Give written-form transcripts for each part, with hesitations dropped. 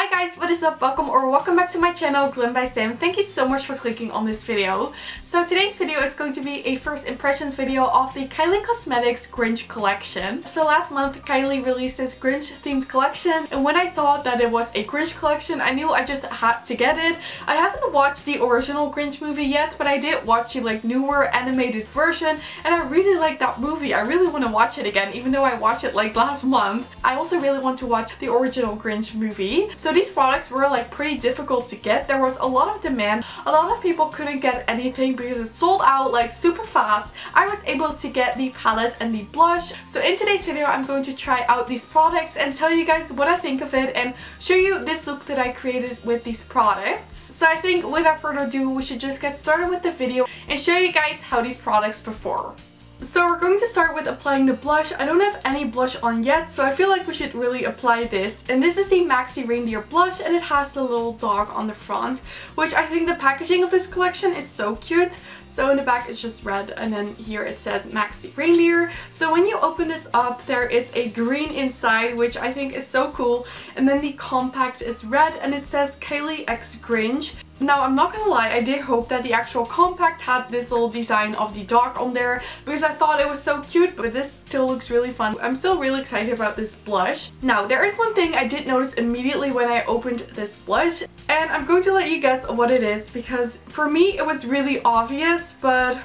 Hi guys, what is up? Welcome back to my channel, GlamBySam. Thank you so much for clicking on this video. So today's video is going to be a first impressions video of the Kyliecosmetics Grinch collection. So last month Kylie released this Grinch themed collection, and when I saw that it was a Grinch collection, I knew I just had to get it. I haven't watched the original Grinch movie yet, but I did watch the newer animated version, and I really like that movie. I really want to watch it again, even though I watched it last month. I also really want to watch the original Grinch movie. So these products were pretty difficult to get. There was a lot of demand. A lot of people couldn't get anything because it sold out super fast. I was able to get the palette and the blush. So in today's video I'm going to try out these products and tell you guys what I think of it and show you this look that I created with these products. So I think without further ado we should just get started with the video and show you guys how these products perform. So we're going to start with applying the blush. I don't have any blush on yet, so I feel like we should really apply this. And this is the Maxi Reindeer blush, and it has the little dog on the front, which I think the packaging of this collection is so cute. So in the back it's just red, and then here it says Maxi Reindeer. So when you open this up, there is a green inside, which I think is so cool. And then the compact is red, and it says Kylie x Grinch. Now I'm not gonna lie, I did hope that the actual compact had this little design of the dog on there because I thought it was so cute, but this still looks really fun. I'm still really excited about this blush. Now there is one thing I did notice immediately when I opened this blush, and I'm going to let you guess what it is because for me it was really obvious, but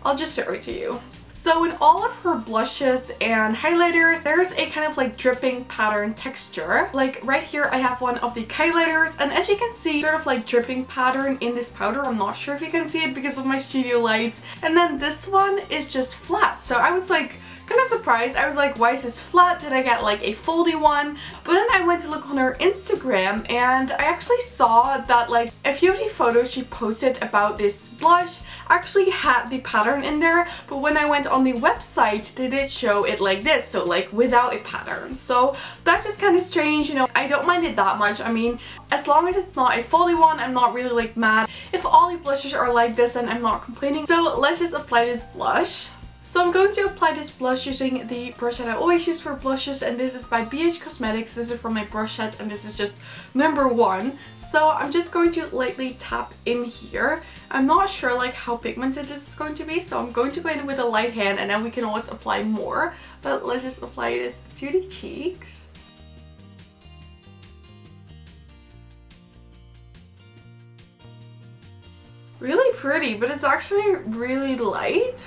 I'll just show it to you. So in all of her blushes and highlighters, there's a kind of dripping pattern texture. Right here I have one of the highlighters, and as you can see, sort of dripping pattern in this powder. I'm not sure if you can see it because of my studio lights. And then this one is just flat. So I was kind of surprised. I was like, why is this flat? Did I get a foldy one? But then I went to look on her Instagram and I actually saw that a few of the photos she posted about this blush actually had the pattern in there, but when I went on the website they did show it like this, so without a pattern. So that's just kind of strange, you know. I don't mind it that much. I mean, as long as it's not a foldy one, I'm not really mad. If all the blushes are like this, then I'm not complaining. So let's just apply this blush. So I'm going to apply this blush using the brush that I always use for blushes, and this is by Cosmetics. This is from my brush set, and this is just number 1. So I'm just going to lightly tap in here. I'm not sure how pigmented this is going to be, so I'm going to go in with a light hand and then we can always apply more. But let's just apply this to the cheeks. Really pretty, but it's actually really light.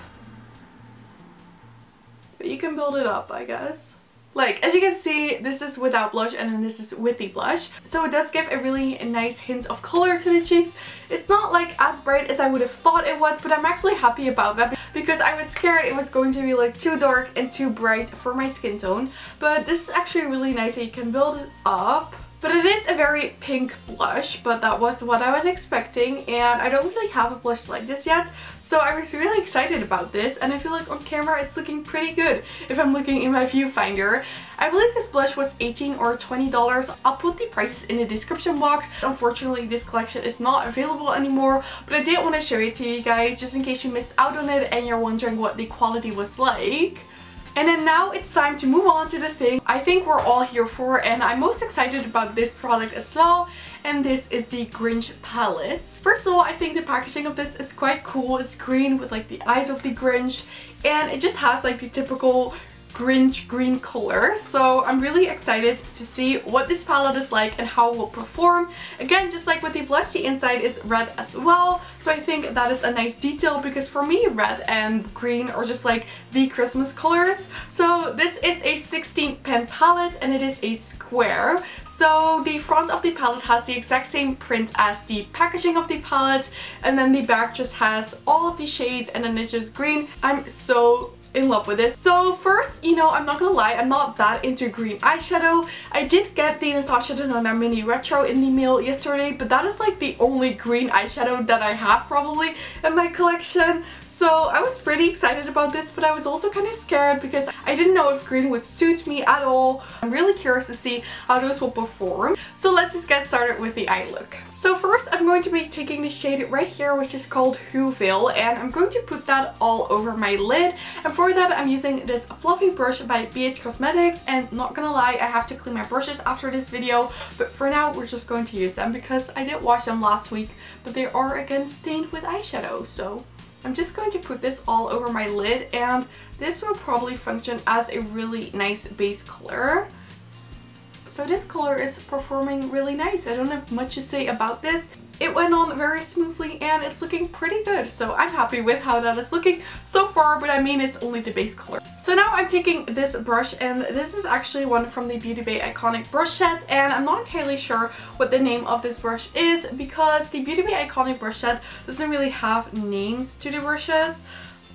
But you can build it up, I guess. As you can see, this is without blush and then this is with the blush. So it does give a really nice hint of color to the cheeks. It's not as bright as I would have thought it was, but I'm actually happy about that because I was scared it was going to be too dark and too bright for my skin tone. But this is actually really nice, so you can build it up. But it is a very pink blush, but that was what I was expecting, and I don't really have a blush like this yet, so I was really excited about this, and I feel on camera it's looking pretty good if I'm looking in my viewfinder. I believe this blush was $18 or $20. I'll put the prices in the description box. Unfortunately, this collection is not available anymore, but I did want to show it to you guys just in case you missed out on it and you're wondering what the quality was like. And then now it's time to move on to the thing I think we're all here for, and I'm most excited about this product as well, and this is the Grinch palettes. First of all, I think the packaging of this is quite cool. It's green with the eyes of the Grinch, and it just has the typical Grinch green color. So I'm really excited to see what this palette is like and how it will perform. Again, just like with the blush, the inside is red as well, so I think that is a nice detail because for me red and green are just the Christmas colors. So this is a 16 pen palette and it is a square. So the front of the palette has the exact same print as the packaging of the palette, and then the back just has all of the shades and then it's just green. I'm so in love with this. So first, you know, I'm not gonna lie, I'm not that into green eyeshadow. I did get the Natasha Denona Mini Retro in the mail yesterday, but that is the only green eyeshadow that I have probably in my collection. So I was pretty excited about this, but I was also kind of scared because I didn't know if green would suit me at all. I'm really curious to see how those will perform. So let's just get started with the eye look. So first I'm going to be taking the shade right here, which is called Whoville, and I'm going to put that all over my lid. And for that, I'm using this fluffy brush by Kyliecosmetics, and not gonna lie, I have to clean my brushes after this video, but for now we're just going to use them because I did wash them last week, but they are again stained with eyeshadow. So I'm just going to put this all over my lid, and this will probably function as a really nice base color. So this color is performing really nice. I don't have much to say about this. It went on very smoothly and it's looking pretty good. So I'm happy with how that is looking so far, but I mean, it's only the base color. So now I'm taking this brush, and this is actually one from the Beauty Bay Iconic brush set, and I'm not entirely sure what the name of this brush is because the Beauty Bay Iconic brush set doesn't really have names to the brushes.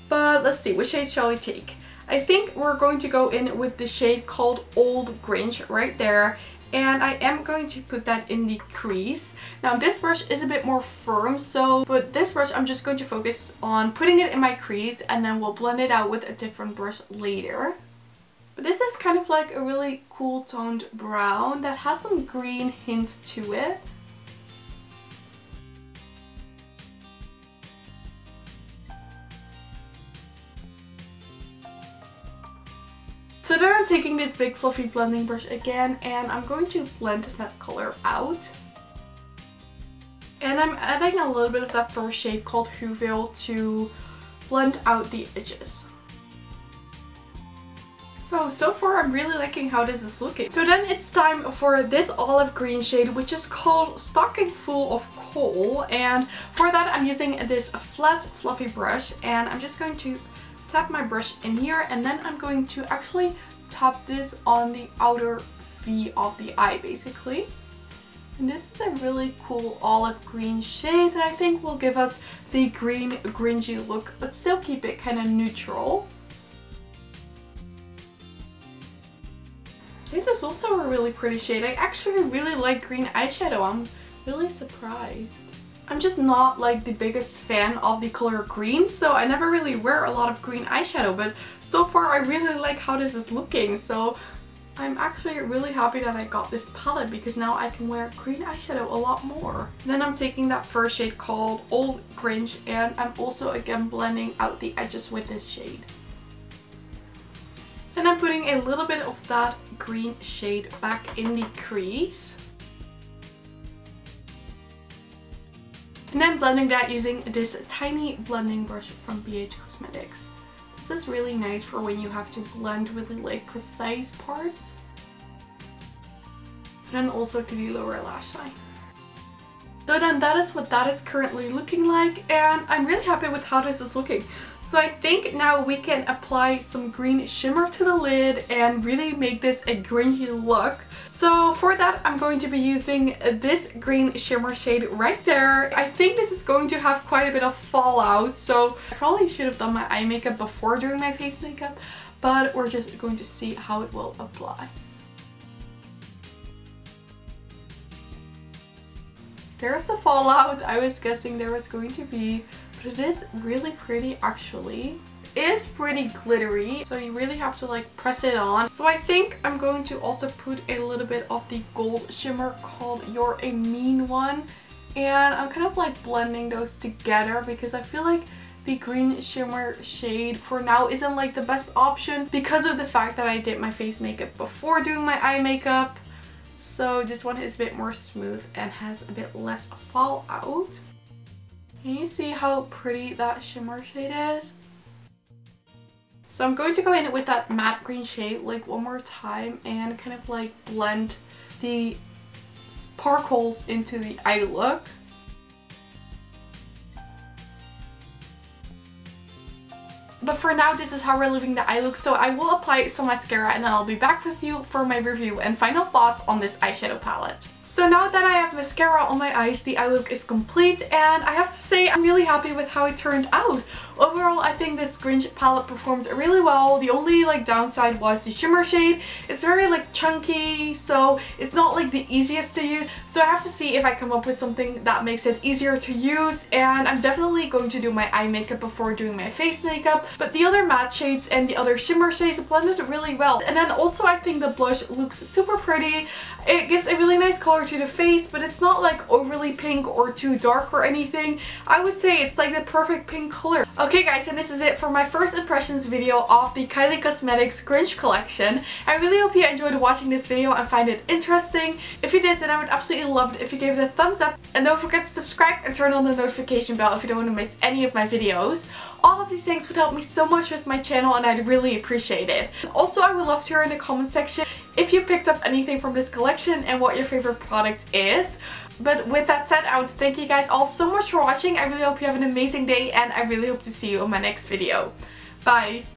But let's see, which shade shall we take? I think we're going to go in with the shade called Old Grinch right there, and I am going to put that in the crease. Now this brush is a bit more firm, so with this brush I'm just going to focus on putting it in my crease, and then we'll blend it out with a different brush later. But this is kind of like a really cool toned brown that has some green hints to it. So then I'm taking this big fluffy blending brush again, and I'm going to blend that color out. And I'm adding a little bit of that first shade called Whoville to blend out the edges. So far I'm really liking how this is looking. So then it's time for this olive green shade, which is called Stocking Full of Coal. And for that I'm using this flat fluffy brush, and I'm just going to tap my brush in here, and then I'm going to actually tap this on the outer V of the eye basically. And this is a really cool olive green shade that I think will give us the green Grinchy look, but still keep it kind of neutral. This is also a really pretty shade. I actually really like green eyeshadow. I'm really surprised. I'm just not like the biggest fan of the color green, so I never really wear a lot of green eyeshadow, but so far I really like how this is looking. So I'm actually really happy that I got this palette because now I can wear green eyeshadow a lot more. Then I'm taking that first shade called Old Grinch, and I'm also again blending out the edges with this shade. And I'm putting a little bit of that green shade back in the crease. And I'm blending that using this tiny blending brush from Kyliecosmetics. This is really nice for when you have to blend really like precise parts. And then also to the lower lash line. So then that is what that is currently looking like, and I'm really happy with how this is looking. So I think now we can apply some green shimmer to the lid and really make this a Grinchy look. So for that I'm going to be using this green shimmer shade right there. I think this is going to have quite a bit of fallout, so I probably should have done my eye makeup before doing my face makeup, but we're just going to see how it will apply. There's a fallout. I was guessing there was going to be, but it is really pretty actually. It is pretty glittery, so you really have to like press it on. So I think I'm going to also put a little bit of the gold shimmer called You're a Mean One, and I'm kind of like blending those together because I feel like the green shimmer shade for now isn't like the best option because of the fact that I did my face makeup before doing my eye makeup. So this one is a bit more smooth and has a bit less fallout. Can you see how pretty that shimmer shade is? So I'm going to go in with that matte green shade like one more time and kind of like blend the sparkles into the eye look. But for now, this is how we're leaving the eye look, so I will apply some mascara and then I'll be back with you for my review and final thoughts on this eyeshadow palette. So now that I have mascara on my eyes, the eye look is complete, and I have to say I'm really happy with how it turned out. Overall, I think this Grinch palette performed really well. The only like downside was the shimmer shade. It's very like chunky, so it's not like the easiest to use. So I have to see if I come up with something that makes it easier to use, and I'm definitely going to do my eye makeup before doing my face makeup. But the other matte shades and the other shimmer shades blended really well. And then also I think the blush looks super pretty. It gives a really nice color to the face, but it's not like overly pink or too dark or anything. I would say it's like the perfect pink color. Okay guys, and this is it for my first impressions video of the Kylie Cosmetics Grinch collection. I really hope you enjoyed watching this video and find it interesting. If you did, then I would absolutely love it if you gave it a thumbs up. And don't forget to subscribe and turn on the notification bell if you don't want to miss any of my videos. All of these things would help me so much with my channel and I'd really appreciate it. Also, I would love to hear in the comment section if you picked up anything from this collection and what your favorite product is. But with that said, I want to thank you guys all so much for watching. I really hope you have an amazing day and I really hope to see you on my next video. Bye!